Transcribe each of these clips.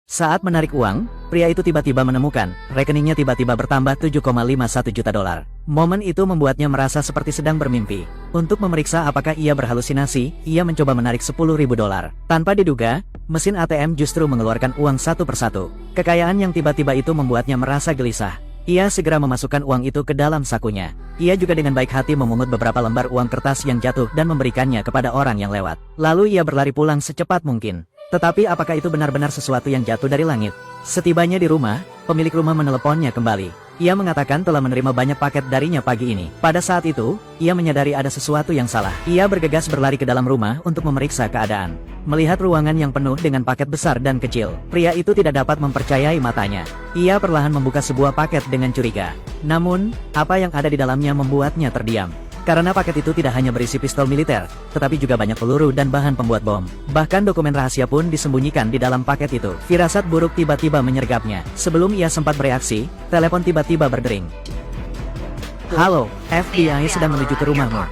Saat menarik uang, pria itu tiba-tiba menemukan, rekeningnya tiba-tiba bertambah 7,51 juta dolar. Momen itu membuatnya merasa seperti sedang bermimpi. Untuk memeriksa apakah ia berhalusinasi, ia mencoba menarik 10.000 dolar. Tanpa diduga, mesin ATM justru mengeluarkan uang satu persatu. Kekayaan yang tiba-tiba itu membuatnya merasa gelisah. Ia segera memasukkan uang itu ke dalam sakunya. Ia juga dengan baik hati memungut beberapa lembar uang kertas yang jatuh dan memberikannya kepada orang yang lewat. Lalu ia berlari pulang secepat mungkin. Tetapi apakah itu benar-benar sesuatu yang jatuh dari langit? Setibanya di rumah, pemilik rumah meneleponnya kembali. Ia mengatakan telah menerima banyak paket darinya pagi ini. Pada saat itu, ia menyadari ada sesuatu yang salah. Ia bergegas berlari ke dalam rumah untuk memeriksa keadaan. Melihat ruangan yang penuh dengan paket besar dan kecil, pria itu tidak dapat mempercayai matanya. Ia perlahan membuka sebuah paket dengan curiga. Namun, apa yang ada di dalamnya membuatnya terdiam. Karena paket itu tidak hanya berisi pistol militer, tetapi juga banyak peluru dan bahan pembuat bom. Bahkan dokumen rahasia pun disembunyikan di dalam paket itu. Firasat buruk tiba-tiba menyergapnya. Sebelum ia sempat bereaksi, telepon tiba-tiba berdering. Halo, FBI sedang menuju ke rumahmu.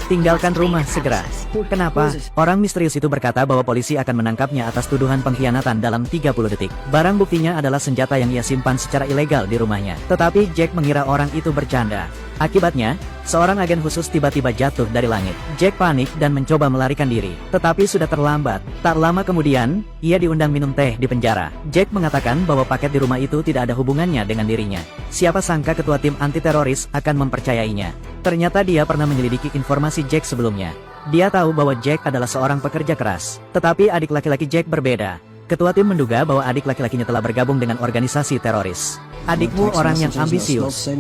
Tinggalkan rumah segera. Kenapa? Orang misterius itu berkata bahwa polisi akan menangkapnya atas tuduhan pengkhianatan dalam 30 detik. Barang buktinya adalah senjata yang ia simpan secara ilegal di rumahnya. Tetapi Jack mengira orang itu bercanda. Akibatnya, seorang agen khusus tiba-tiba jatuh dari langit. Jack panik dan mencoba melarikan diri. Tetapi sudah terlambat. Tak lama kemudian, ia diundang minum teh di penjara. Jack mengatakan bahwa paket di rumah itu tidak ada hubungannya dengan dirinya. Siapa sangka ketua tim anti-teroris akan mempercayainya. Ternyata dia pernah menyelidiki informasi Jack sebelumnya. Dia tahu bahwa Jack adalah seorang pekerja keras. Tetapi adik laki-laki Jack berbeda. Ketua tim menduga bahwa adik laki-lakinya telah bergabung dengan organisasi teroris. Adikmu orang yang ambisius.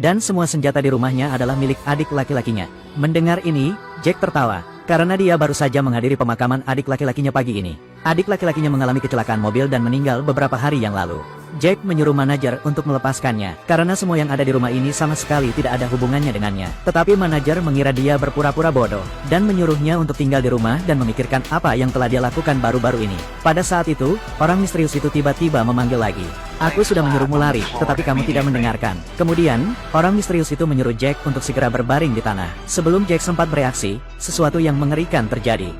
Dan semua senjata di rumahnya adalah milik adik laki-lakinya. Mendengar ini, Jack tertawa. Karena dia baru saja menghadiri pemakaman adik laki-lakinya pagi ini. Adik laki-lakinya mengalami kecelakaan mobil dan meninggal beberapa hari yang lalu. Jack menyuruh manajer untuk melepaskannya, karena semua yang ada di rumah ini sama sekali tidak ada hubungannya dengannya. Tetapi manajer mengira dia berpura-pura bodoh, dan menyuruhnya untuk tinggal di rumah dan memikirkan apa yang telah dia lakukan baru-baru ini. Pada saat itu, orang misterius itu tiba-tiba memanggil lagi. Aku sudah menyuruhmu lari, tetapi kamu tidak mendengarkan. Kemudian, orang misterius itu menyuruh Jack untuk segera berbaring di tanah. Sebelum Jack sempat bereaksi, sesuatu yang mengerikan terjadi.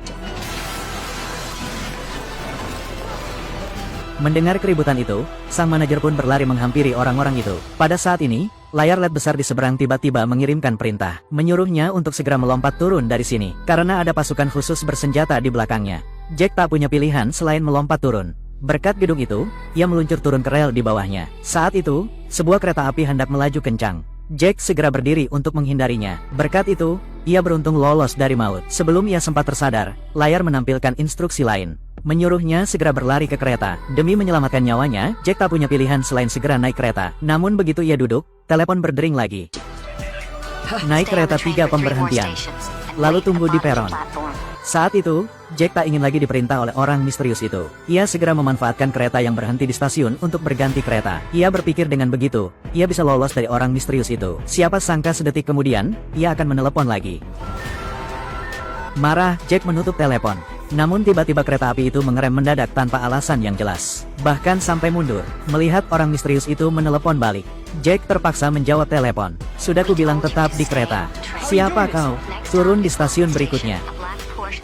Mendengar keributan itu, sang manajer pun berlari menghampiri orang-orang itu. Pada saat ini, layar LED besar di seberang tiba-tiba mengirimkan perintah, menyuruhnya untuk segera melompat turun dari sini, karena ada pasukan khusus bersenjata di belakangnya. Jack tak punya pilihan selain melompat turun. Berkat gedung itu, ia meluncur turun ke rel di bawahnya. Saat itu, sebuah kereta api hendak melaju kencang. Jack segera berdiri untuk menghindarinya. Berkat itu, ia beruntung lolos dari maut. Sebelum ia sempat tersadar, layar menampilkan instruksi lain. Menyuruhnya segera berlari ke kereta. Demi menyelamatkan nyawanya, Jack tak punya pilihan selain segera naik kereta. Namun begitu ia duduk, telepon berdering lagi. Naik kereta 3 pemberhentian. Lalu tunggu di peron. Saat itu, Jack tak ingin lagi diperintah oleh orang misterius itu. Ia segera memanfaatkan kereta yang berhenti di stasiun untuk berganti kereta. Ia berpikir dengan begitu, ia bisa lolos dari orang misterius itu. Siapa sangka sedetik kemudian, ia akan menelepon lagi. Marah, Jack menutup telepon. Namun tiba-tiba kereta api itu mengerem mendadak tanpa alasan yang jelas. Bahkan sampai mundur. Melihat orang misterius itu menelepon balik, Jack terpaksa menjawab telepon. Sudah kubilang tetap di kereta. Siapa kau? Turun di stasiun berikutnya.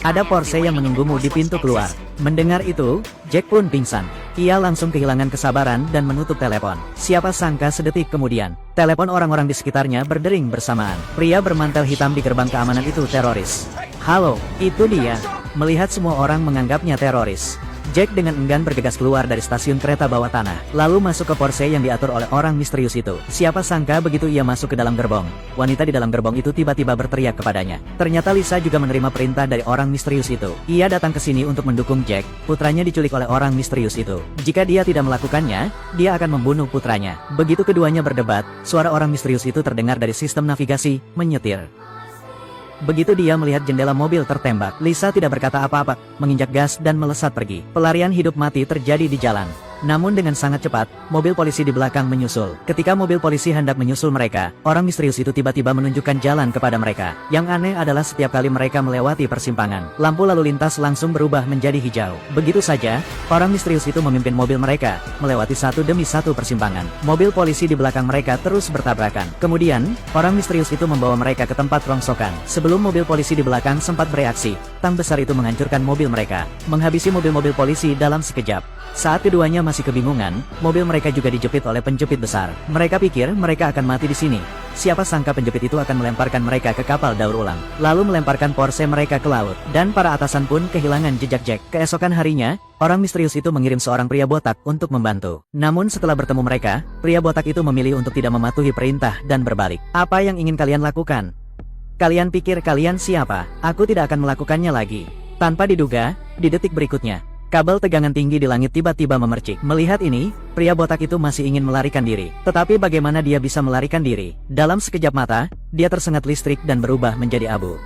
Ada Porsche yang menunggumu di pintu keluar. Mendengar itu, Jack pun pingsan. Ia langsung kehilangan kesabaran dan menutup telepon. Siapa sangka sedetik kemudian, telepon orang-orang di sekitarnya berdering bersamaan. Pria bermantel hitam di gerbang keamanan itu teroris. Halo, itu dia. Melihat semua orang menganggapnya teroris, Jack dengan enggan bergegas keluar dari stasiun kereta bawah tanah, lalu masuk ke Porsche yang diatur oleh orang misterius itu. Siapa sangka begitu ia masuk ke dalam gerbong, wanita di dalam gerbong itu tiba-tiba berteriak kepadanya. Ternyata Lisa juga menerima perintah dari orang misterius itu. Ia datang ke sini untuk mendukung Jack. Putranya diculik oleh orang misterius itu. Jika dia tidak melakukannya, dia akan membunuh putranya. Begitu keduanya berdebat, suara orang misterius itu terdengar dari sistem navigasi, menyetir. Begitu dia melihat jendela mobil tertembak, Lisa tidak berkata apa-apa, menginjak gas dan melesat pergi. Pelarian hidup mati terjadi di jalan. Namun dengan sangat cepat, mobil polisi di belakang menyusul. Ketika mobil polisi hendak menyusul mereka, orang misterius itu tiba-tiba menunjukkan jalan kepada mereka. Yang aneh adalah setiap kali mereka melewati persimpangan, lampu lalu lintas langsung berubah menjadi hijau. Begitu saja, orang misterius itu memimpin mobil mereka, melewati satu demi satu persimpangan. Mobil polisi di belakang mereka terus bertabrakan. Kemudian, orang misterius itu membawa mereka ke tempat rongsokan. Sebelum mobil polisi di belakang sempat bereaksi, tang besar itu menghancurkan mobil mereka, menghabisi mobil-mobil polisi dalam sekejap. Saat keduanya masih kebingungan, mobil mereka juga dijepit oleh penjepit besar. Mereka pikir mereka akan mati di sini. Siapa sangka penjepit itu akan melemparkan mereka ke kapal daur ulang, lalu melemparkan Porsche mereka ke laut. Dan para atasan pun kehilangan jejak Jack. Keesokan harinya, orang misterius itu mengirim seorang pria botak untuk membantu. Namun setelah bertemu mereka, pria botak itu memilih untuk tidak mematuhi perintah dan berbalik. Apa yang ingin kalian lakukan? Kalian pikir kalian siapa? Aku tidak akan melakukannya lagi. Tanpa diduga, di detik berikutnya, kabel tegangan tinggi di langit tiba-tiba memercik. Melihat ini, pria botak itu masih ingin melarikan diri. Tetapi bagaimana dia bisa melarikan diri? Dalam sekejap mata, dia tersengat listrik dan berubah menjadi abu.